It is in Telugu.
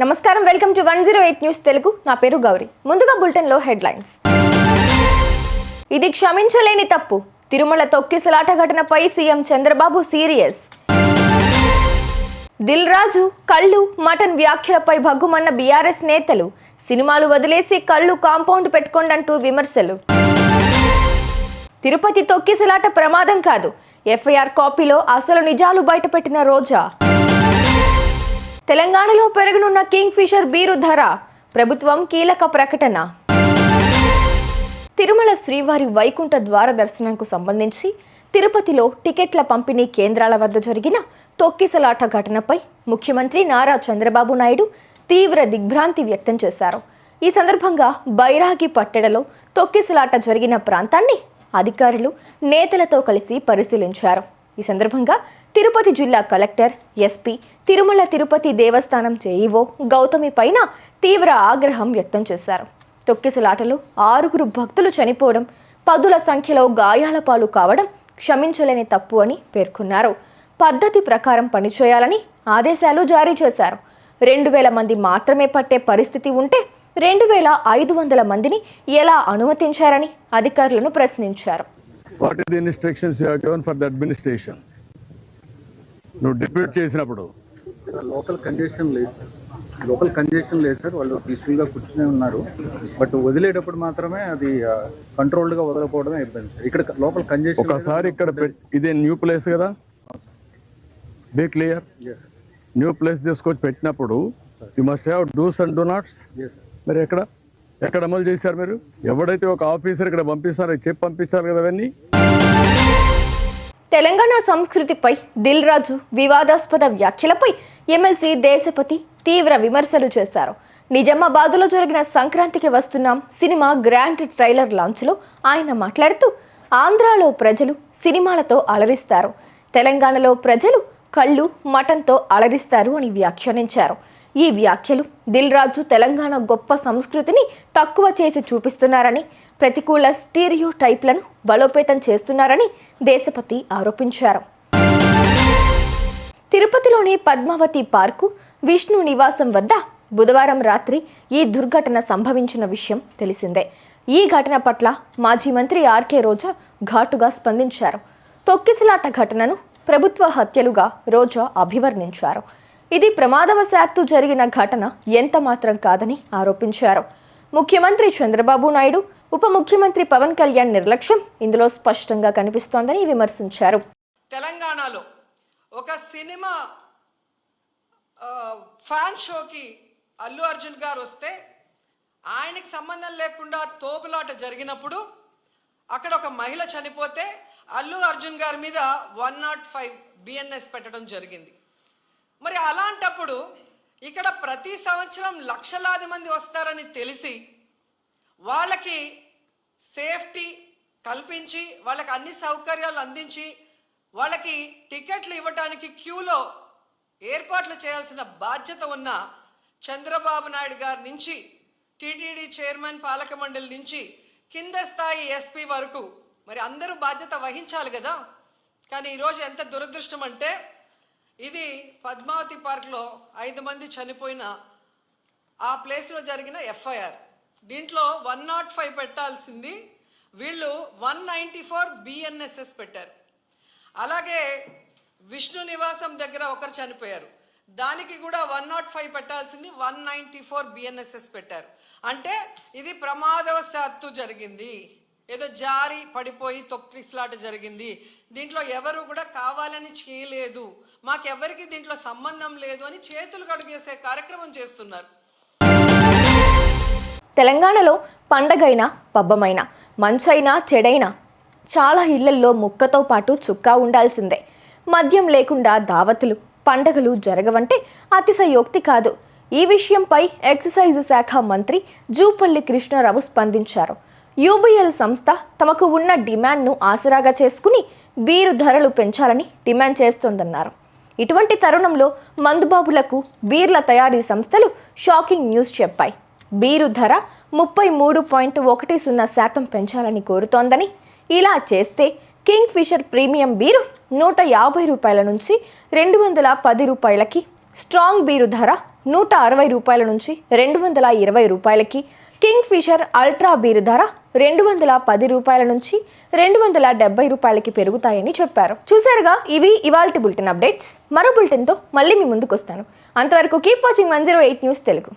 నమస్కారం, వెల్కమ్ టు 108 న్యూస్ తెలుగు. నా పేరు గౌరీ. ముందుగా బులెటిన్ లో హెడ్లైన్స్. ఇది క్షమించలేని తప్పు. తిరుమల తొక్కిసలాట ఘటనపై సీఎం చంద్రబాబు సీరియస్. దిల్ రాజు కళ్ళు మటన్ వ్యాఖ్యలపై భగ్గుమన్న బీఆర్ఎస్ నేతలు. సినిమాలు వదిలేసి కళ్ళు కాంపౌండ్ పెట్టుకోండంటూ విమర్శలు. తిరుపతి తొక్కిసలాట ప్రమాదం కాదు, ఎఫ్ఐఆర్ కాపీలో అసలు నిజాలు బయటపెట్టిన రోజా. తెలంగాణలో పెరగనున్న కింగ్ ఫిషర్ బీరు ధర, ప్రభుత్వం కీలక ప్రకటన. తిరుమల శ్రీవారి వైకుంఠ ద్వార దర్శనంకు సంబంధించి తిరుపతిలో టికెట్ల పంపిణీ కేంద్రాల వద్ద జరిగిన తొక్కిసలాట ఘటనపై ముఖ్యమంత్రి నారా చంద్రబాబు నాయుడు తీవ్ర దిగ్భ్రాంతి వ్యక్తం చేశారు. ఈ సందర్భంగా బైరాగి పట్టెడలో తొక్కిసలాట జరిగిన ప్రాంతాన్ని అధికారులు నేతలతో కలిసి పరిశీలించారు. ఈ సందర్భంగా తిరుపతి జిల్లా కలెక్టర్, ఎస్పీ, తిరుమల తిరుపతి దేవస్థానం జేఈఓ గౌతమి పైన తీవ్ర ఆగ్రహం వ్యక్తం చేశారు. తొక్కిసలాటలో 6 భక్తులు చనిపోవడం, 10ల సంఖ్యలో గాయాల పాలు కావడం క్షమించలేని తప్పు అని పేర్కొన్నారు. పద్ధతి ప్రకారం పనిచేయాలని ఆదేశాలు జారీ చేశారు. 2000 మంది మాత్రమే పట్టే పరిస్థితి ఉంటే 2500 మందిని ఎలా అనుమతించారని అధికారులను ప్రశ్నించారు. What are the instructions you have given for the administration? నువ్వు డిప్యూట్ చేసినప్పుడు లోకల్ కంజెషన్ లేదు సార్. వాళ్ళు పీస్ఫుల్గా కూర్చునే ఉన్నారు. బట్ వదిలేటప్పుడు మాత్రమే అది కంట్రోల్డ్గా వదలకపోవడమే ఇబ్బంది సార్. ఇక్కడ లోకల్ కంజెషన్ ఒకసారి ఇక్కడ ఇదే న్యూ ప్లేస్ కదా, బీ క్లియర్. న్యూ ప్లేస్ తీసుకొచ్చి పెట్టినప్పుడు you must have dos and don'ts. మరి ఎక్కడ అమలు చేశారు మీరు? ఎవడైతే ఒక ఆఫీసర్ ఇక్కడ పంపిస్తారో చెప్పి పంపిస్తారు కదా అవన్నీ. తెలంగాణ సంస్కృతిపై దిల్ రాజు వివాదాస్పద వ్యాఖ్యలపై ఎమ్మెల్సీ దేశపతి తీవ్ర విమర్శలు చేశారు. నిజామాబాద్లో జరిగిన సంక్రాంతికి వస్తున్నాం సినిమా గ్రాండ్ ట్రైలర్ లాంచ్లో ఆయన మాట్లాడుతూ, ఆంధ్రాలో ప్రజలు సినిమాలతో అలరిస్తారు, తెలంగాణలో ప్రజలు కళ్ళు మటన్తో అలరిస్తారు అని వ్యాఖ్యానించారు. ఈ వ్యాఖ్యలు దిల్ రాజు తెలంగాణ గొప్ప సంస్కృతిని తక్కువ చేసి చూపిస్తున్నారని, ప్రతికూల స్టీరియో టైప్లను బలోపేతం చేస్తున్నారని దేశపతి ఆరోపించారు. తిరుపతిలోని పద్మావతి పార్కు విష్ణు నివాసం వద్ద బుధవారం రాత్రి ఈ దుర్ఘటన సంభవించిన విషయం తెలిసిందే. ఈ ఘటన పట్ల మాజీ మంత్రి ఆర్కే రోజా ఘాటుగా స్పందించారు. తొక్కిసలాట ఘటనను ప్రభుత్వ హత్యలుగా రోజా అభివర్ణించారు. ఇది ప్రమాదవశాత్తు జరిగిన ఘటన ఎంత మాత్రం కాదని ఆరోపించారు. ముఖ్యమంత్రి చంద్రబాబు నాయుడు, ఉప ముఖ్యమంత్రి పవన్ కళ్యాణ్ నిర్లక్ష్యం ఇందులో స్పష్టంగా కనిపిస్తోందని విమర్శించారు. తెలంగాణలో ఒక సినిమా ఫ్యాన్ షోకి అల్లు అర్జున్ గారు వస్తే ఆయనకి సంబంధం లేకుండా తోపులాట జరిగినప్పుడు అక్కడ ఒక మహిళ చనిపోతే అల్లు అర్జున్ గారి మీద 105 బిఎన్ఎస్ పెట్టడం జరిగింది. మరి అలాంటప్పుడు ఇక్కడ ప్రతి సంవత్సరం లక్షలాది మంది వస్తారని తెలిసి వాళ్ళకి సేఫ్టీ కల్పించి, వాళ్ళకి అన్ని సౌకర్యాలు అందించి, వాళ్ళకి టికెట్లు ఇవ్వడానికి క్యూలో ఏర్పాట్లు చేయాల్సిన బాధ్యత ఉన్న చంద్రబాబు నాయుడు గారి నుంచి, టీటీడీ చైర్మన్, పాలక మండలి నుంచి కింద స్థాయి ఎస్పీ వరకు మరి అందరూ బాధ్యత వహించాలి కదా. కానీ ఈరోజు ఎంత దురదృష్టం అంటే, ఇది పద్మావతి పార్క్లో 5 మంది చనిపోయిన ఆ ప్లేస్లో జరిగిన ఎఫ్ఐఆర్. దీంట్లో 105 పెట్టాల్సింది వీళ్ళు 194 బిఎన్ఎస్ఎస్ పెట్టారు. అలాగే విష్ణు నివాసం దగ్గర ఒకరు చనిపోయారు, దానికి కూడా 105 పెట్టాల్సింది 194 బిఎన్ఎస్ఎస్ పెట్టారు. అంటే ఇది ప్రమాదవశాత్తు జరిగింది, ఏదో జారి పడిపోయి తొక్కిసలాట జరిగింది, దీంట్లో ఎవరు కూడా కావాలని చేయలేదు, మాకెవరికి దీంట్లో సంబంధం లేదు అని చేతులు కడుగేసే కార్యక్రమం చేస్తున్నారు. తెలంగాణలో పండగైనా పబ్బమైనా మంచైనా చెడైనా చాలా ఇళ్లల్లో ముక్కతో పాటు చుక్కా ఉండాల్సిందే. మద్యం లేకుండా దావతులు పండగలు జరగవంటే అతిశయోక్తి కాదు. ఈ విషయంపై ఎక్సైజ్ శాఖ మంత్రి జూపల్లి కృష్ణారావు స్పందించారు. యూబీఎల్ సంస్థ తమకు ఉన్న డిమాండ్ను ఆసరాగా చేసుకుని బీరు ధరలు పెంచాలని డిమాండ్ చేస్తోందన్నారు. ఇటువంటి తరుణంలో మందుబాబులకు బీర్ల తయారీ సంస్థలు షాకింగ్ న్యూస్ చెప్పాయి. బీరు ధర 33.10% పెంచాలని కోరుతోందని, ఇలా చేస్తే కింగ్ ఫిషర్ ప్రీమియం బీరు 150 రూపాయల నుంచి 210 రూపాయలకి, స్ట్రాంగ్ బీరు ధర 160 రూపాయల నుంచి 220 రూపాయలకి, కింగ్ ఫిషర్ అల్ట్రా బీరు ధర 210 రూపాయల నుంచి 270 రూపాయలకి పెరుగుతాయని చెప్పారు. చూసారుగా, ఇవి ఇవాల్టి బులెటిన్ అప్డేట్స్. మరో బులెటిన్తో మళ్ళీ మీ ముందుకు వస్తాను. అంతవరకు కీప్ వాచింగ్ 108 న్యూస్ తెలుగు.